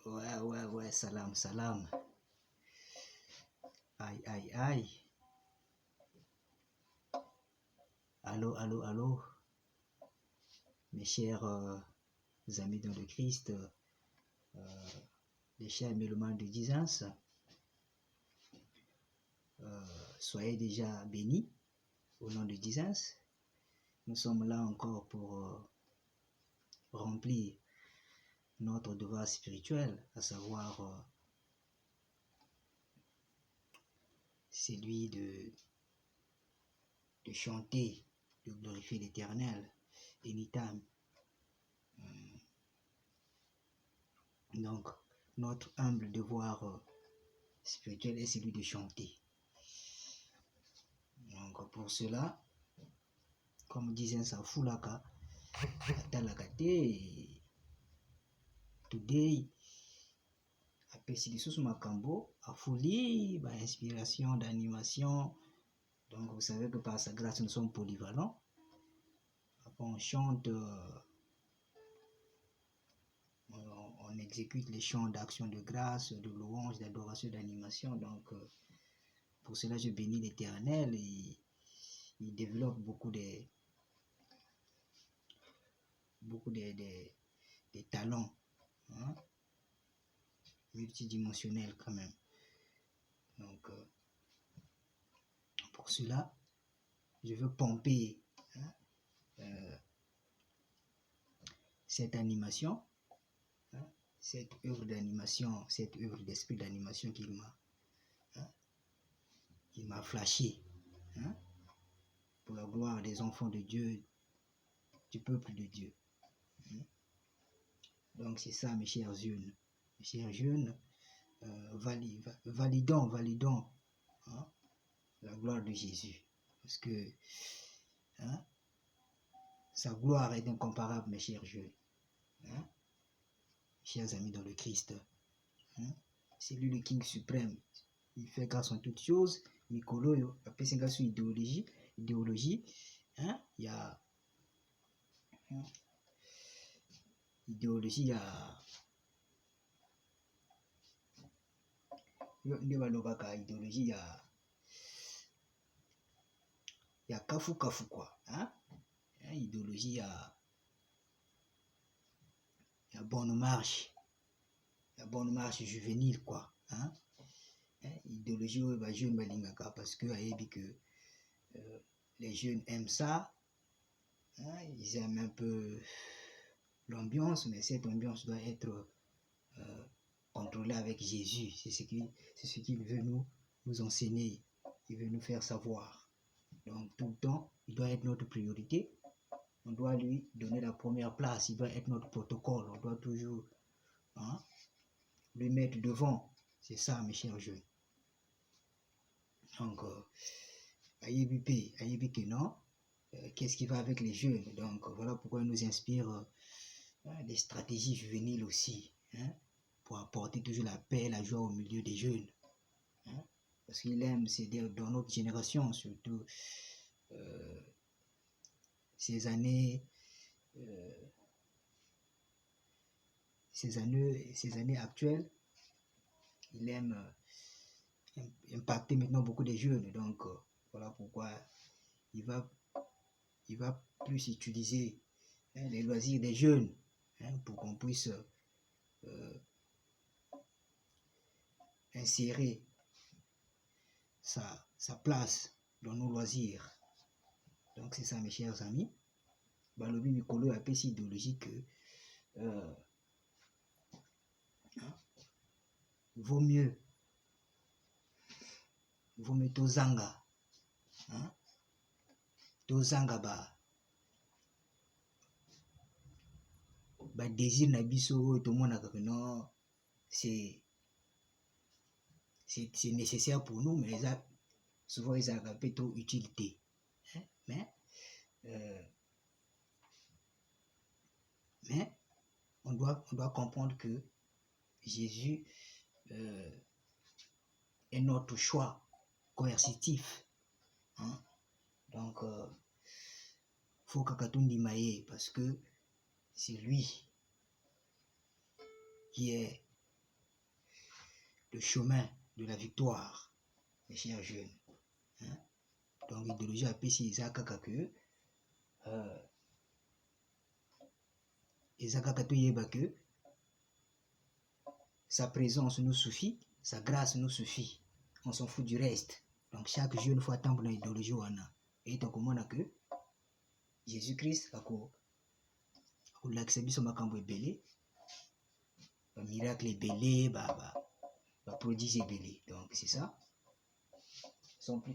Ouais, salam, salam. Aïe. Allô. Mes chers amis dans le Christ, les chers mélomanes de Dizens, soyez déjà bénis au nom de Dizens. Nous sommes là encore pour remplir notre devoir spirituel, à savoir celui de chanter, de glorifier l'Éternel, anytime. Donc, notre humble devoir spirituel est celui de chanter. Donc, pour cela, comme disait Safulaka, Atalakate, today, apesi sous Makambo, a folie, inspiration, d'animation. Donc, vous savez que par sa grâce, nous sommes polyvalents. On chante, on exécute les chants d'action de grâce, de louange, d'adoration, d'animation. Donc, pour cela, je bénis l'Éternel. Et il développe beaucoup des talents, hein, multidimensionnels quand même. Donc, pour cela, je veux pomper cette animation, cette œuvre d'animation, cette œuvre d'esprit d'animation qu'il m'a flashé, pour la gloire des enfants de Dieu, du peuple de Dieu. Donc c'est ça, mes chers jeunes. Mes chers jeunes, validons la gloire de Jésus. Parce que sa gloire est incomparable, mes chers jeunes. Chers amis dans le Christ. C'est lui le King suprême. Il fait grâce en toutes choses. Mikolo, après c'est grâce à idéologie. Il y a idéologie, il y a idéologie, il y a kafu quoi, idéologie, il y a bonne marche juvénile quoi, idéologie jeune balingaka, parce que les jeunes aiment ça, ils aiment un peu l'ambiance, mais cette ambiance doit être contrôlée avec Jésus. C'est ce qu'il veut nous enseigner, il veut nous faire savoir. Donc tout le temps, il doit être notre priorité. On doit lui donner la première place, il doit être notre protocole, on doit toujours lui mettre devant. C'est ça, mes chers jeunes. Donc, qu'est-ce qui va avec les jeunes? Donc, voilà pourquoi il nous inspire des stratégies juvéniles aussi, pour apporter toujours la paix, la joie au milieu des jeunes. Parce qu'il aime, c'est dans notre génération, surtout ces années actuelles, il aime impacter maintenant beaucoup de jeunes. Donc, voilà pourquoi il va plus utiliser les loisirs des jeunes, pour qu'on puisse insérer sa place dans nos loisirs. Donc, c'est ça, mes chers amis. Balobi Mikolo a fait cette idéologie que vaut mieux tozanga ba désir na biso tomonaka que non, c'est nécessaire pour nous, mais souvent ils ont plutôt utilité, mais on doit comprendre que Jésus est notre choix coercitif, donc faut kakatundi maye, parce que c'est lui qui est le chemin de la victoire, mes chers jeunes. Hein? Donc, l'idéologie a péché Isaac que sa présence nous suffit, sa grâce nous suffit. On s'en fout du reste. Donc, chaque jeune fois attendre l'idéologie, et donc, on a que Jésus-Christ a l'accepté sur ma cambo belé, miracle belé, prodige belé. Donc, c'est ça. Sans plus